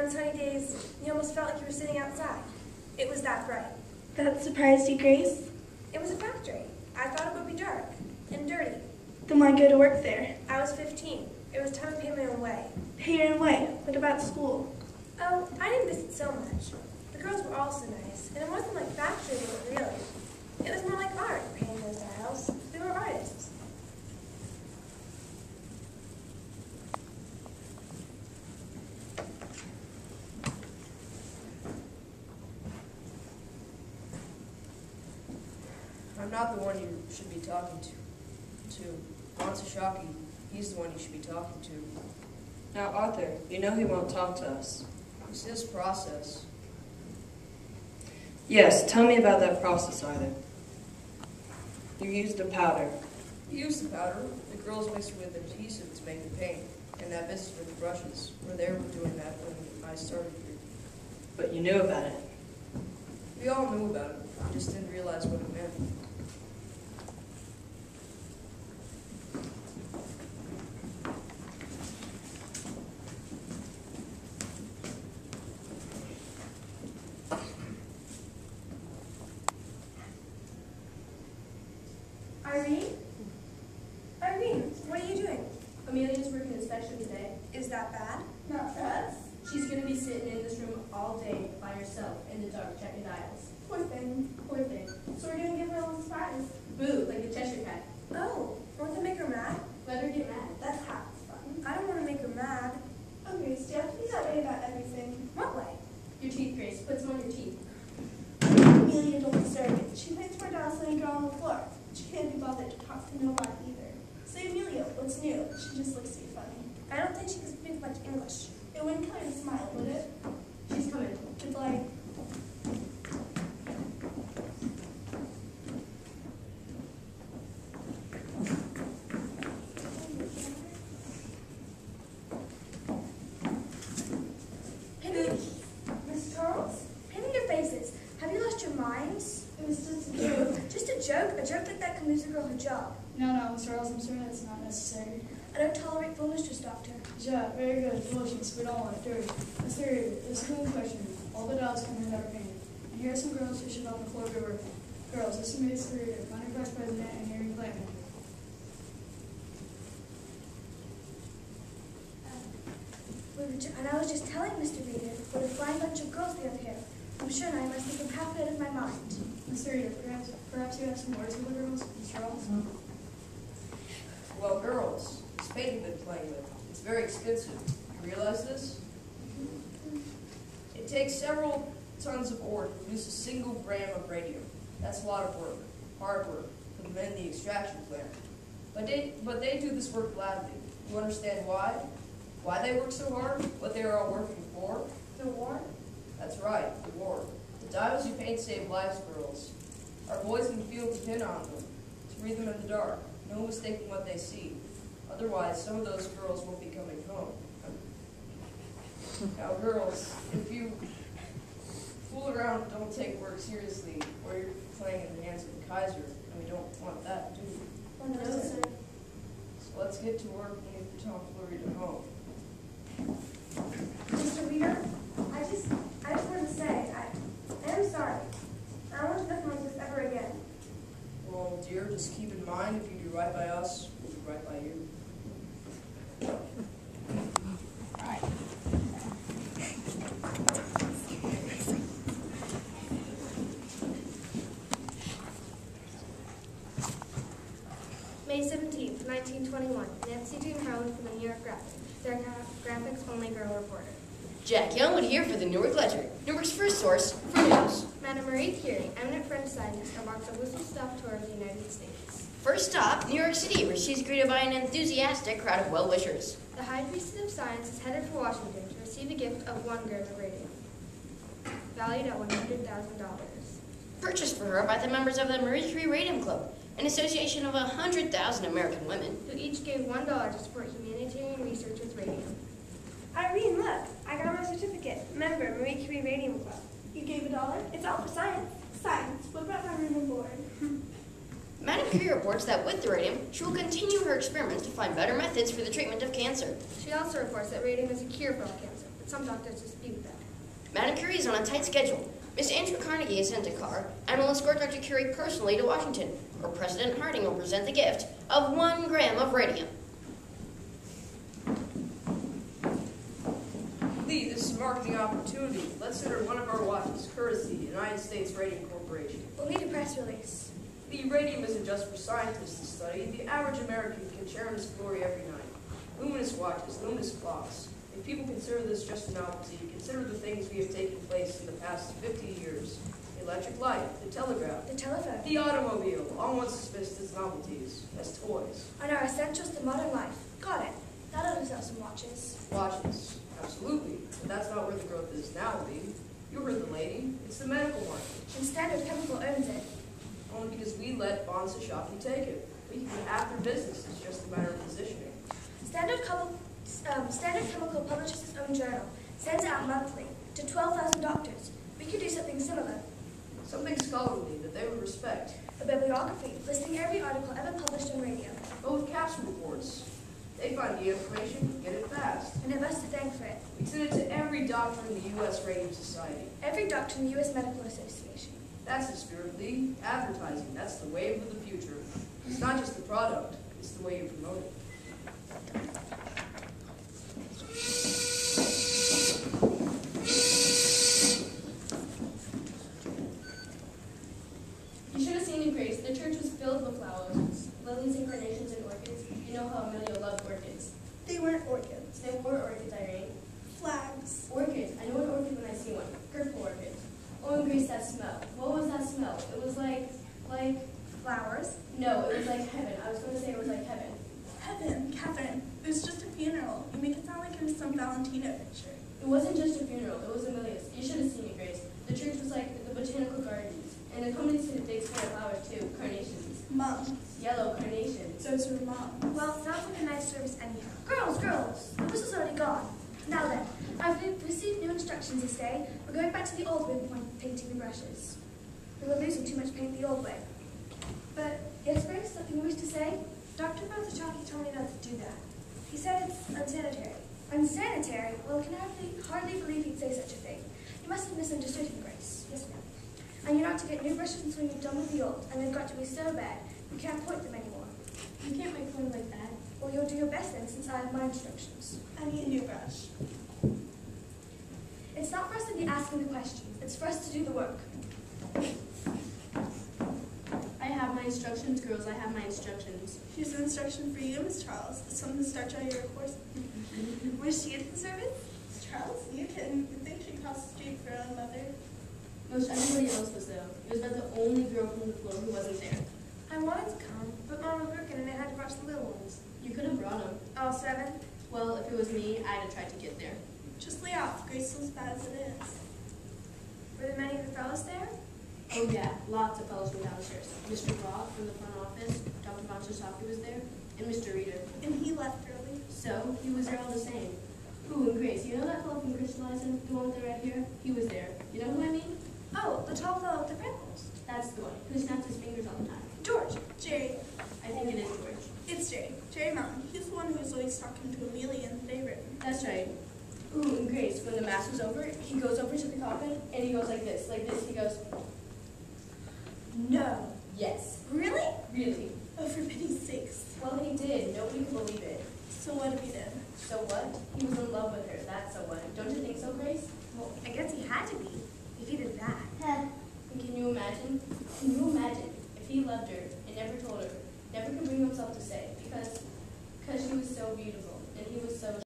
on sunny days, you almost felt like you were sitting outside. It was that bright. That surprised you, Grace? It was a factory. I thought it would be dark and dirty. Then why go to work there? I was 15. It was time to pay my own way. Pay your own way? What about school? Oh, I didn't miss it so much. The girls were all so nice, and it wasn't like factory work, really. It was more like art, painting those dials. We were artists. I'm not the one you should be talking to. Matsashaki, he's the one you should be talking to. Now, Arthur, you know he won't talk to us. It's his process. Yes, tell me about that process, Arthur. You used a powder. You use the powder. The girls mix it with adhesive to make the paint, and that business with the brushes. Where they were doing that when I started here. But you knew about it. We all knew about it. We just didn't realize what it meant. Irene, what are you doing? Amelia's working inspection today. Is that bad? Not for us. She's going to be sitting in this room all day by herself in the dark checking dials. Poor thing. Poor thing. So we're going to give her a little surprise. Boo, like the Cheshire Cat. Oh, won't that make her mad? Let her get mad. That's half as fun. I don't want to make her mad. Oh, Grace, do you have to be that way about everything? What way? Your teeth, Grace. Put some on your teeth. Amelia don't deserve it. She plays more dolls than a girl on the floor. She can't be bothered to talk to nobody either. Say, Amelia, what's new? She just looks too funny. I don't think she can speak much English. It wouldn't kill her to smile, would it? She's coming. Good luck. Miss Charles? Pin in your faces. Have you lost your minds? It was just a joke. Just a joke? A joke like that can lose a girl her job. No, Miss Charles, I'm certain it's not necessary. I don't tolerate foolishness, Doctor. Yeah, very good. Foolishness, we don't want it dirty. Let's hear it. It's a cool question. All the dolls come in that are painted. And here are some girls who should on the floor to work. Girls, this is Miss Radium, Minor Vice President and Hearing Plant Manager. And I was just telling Mr. Reader what a fine bunch of girls we have here. I'm sure I must think I'm half out of my mind. Mr. Reader, perhaps you have some words with the girls, Miss Charles? Well, girls, this paint you've been playing with, it's very expensive. You realize this? It takes several tons of ore to produce a single gram of radium. That's a lot of work, hard work, for the men in the extraction plant. But they do this work gladly. You understand why? Why they work so hard? What they are all working for? The war? That's right, the war. The dials you paint save lives, girls. Our boys in the field depend on them to read them in the dark. No mistaking what they see. Otherwise, some of those girls won't be coming home. Now, girls, if you fool around and don't take work seriously, or you're playing in the hands of the Kaiser, and we don't want that, do we? Oh, no, sir. So let's get to work and get the tomfoolery to home. Mr. Reader, I just wanted to say, I am sorry. I don't want to nothing like this ever again. Well, dear, just keep in mind, if you do right by us, we'll do right by you. May 17th, 1921. Nancy Jean Harlan from the New York Graphic. Their graphics only girl reporter. Jack Youngwood here for the Newark Ledger, Newark's first source for news. Madame Marie Curie, eminent French scientist, embarks on a whistle-stop tour of the United States. First stop, New York City, where she's greeted by an enthusiastic crowd of well-wishers. The High Priestess of Science is headed for Washington to receive a gift of 1 gram of radium, valued at $100,000. Purchased for her by the members of the Marie Curie Radium Club, an association of 100,000 American women. Who each gave $1 to support humanitarian research with radium. Irene, look. I got my certificate. Member, Marie Curie Radium Club. You gave $1? It's all for science. Science? What about my room and board? Madame Curie reports that with the radium, she will continue her experiments to find better methods for the treatment of cancer. She also reports that radium is a cure for all cancer, but Some doctors dispute that. Madam Curie is on a tight schedule. Miss Andrew Carnegie has sent a car and will escort Dr. Curie personally to Washington, where President Harding will present the gift of 1 gram of radium. Lee, this is a marketing opportunity. Let's enter one of our watches, courtesy United States Radium Corporation. We'll need a press release. The radium isn't just for scientists to study. The average American can share in its glory every night. Luminous watches, luminous clocks. If people consider this just a novelty, consider the things we have taken place in the past 50 years. The electric light, the telegraph, The telephone. the automobile, almost dismissed as novelties, as toys. And our essentials to modern life. Got it. That ought to sell some watches. Watches, absolutely. But that's not where the growth is now, Lee. You heard the lady. It's the medical market. And Standard Chemical owns it. Only because we let Bonds Shopping take it. We can get after business. It's just a matter of positioning. Standard Chemical publishes its own journal, sends it out monthly to 12,000 doctors. We could do something similar. Something scholarly that they would respect. A bibliography listing every article ever published on radio. But with capsule reports, they find the information, get it fast. And have us to thank for it. We send it to every doctor in the U.S. Radium Society. Every doctor in the U.S. Medical Association. That's the spirit, Lee. Advertising, that's the wave of the future. It's not just the product, it's the way you promote it. You should have seen it, Grace. The church was filled with flowers, lilies and carnations and orchids. You know how Amelia loved orchids. They weren't orchids. They were orchids, Irene. Flags. Orchids. I know an orchid when I see one. Purple orchid. Oh, and Grace, that smell. What was that smell? It was like Flowers. no, it was like heaven. I was going to say it was like heaven. Heaven, Catherine. It was just a funeral. You make it sound like it was some Valentino picture. It wasn't just a funeral. It was Amelia's. You should have seen it, Grace. The church was like the botanical gardens. And the company said they spray flowers too. Carnations. Mom. Yellow carnations. Those were moms. Well, sounds like a nice service anyhow. Girls! The whistle's already gone. Now then, I've received new instructions this day. We're going back to the old way of painting the brushes. We were losing too much paint the old way. But, yes, Grace, something you wish to say? Dr. Bertachaki told me not to do that. He said it's unsanitary. Unsanitary? Well, I can hardly believe he'd say such a thing. You must have misunderstood him, Grace. Yes, ma'am. And you're not to get new brushes when you're done with the old, and they've got to be so bad you can't point them anymore. You can't make fun like that. Well, you'll do your best then, since I have my instructions. I need a new brush. It's not for us to be asking the questions. It's for us to do the work. I have my instructions, girls. I have my instructions. Here's an instruction for you, Miss Charles. It's something to start out your course. Was she at the service? Charles, you couldn't think she crossed the street for her own mother. Most everybody else was though. It was about the only girl from the floor who wasn't there. I wanted to come, but Mom was working and I had to watch the little ones. You could have brought them. All 7? Well, if it was me, I'd have tried to get there. Just lay off. Grace is as bad as it is. Were there many of the fellows there? Oh yeah, lots of fellows from downstairs. Mr. Law from the front office, Dr. Bonchasaki was there, and Mr. Reader. And he left early. So, he was there all the same. Ooh, and Grace, you know that fellow from Crystallizing, the one with the red hair? He was there. You know who I mean? Oh, the tall fellow with the freckles. That's the one, who snaps his fingers all the time. George. Jerry. I think it is George. It's Jerry. Jerry Mountain. He's the one who was always talking to Amelia in the day room. That's right. Ooh, and Grace, when the mass was over, he goes over to the coffin, and he goes like this, he goes, No. yes. Really? Really? Oh, for pity's sakes. Well, he did. Nobody could believe it. So what did he do? So what? He was in love with her. That's so what. Don't you think so, Grace? Well, I guess he had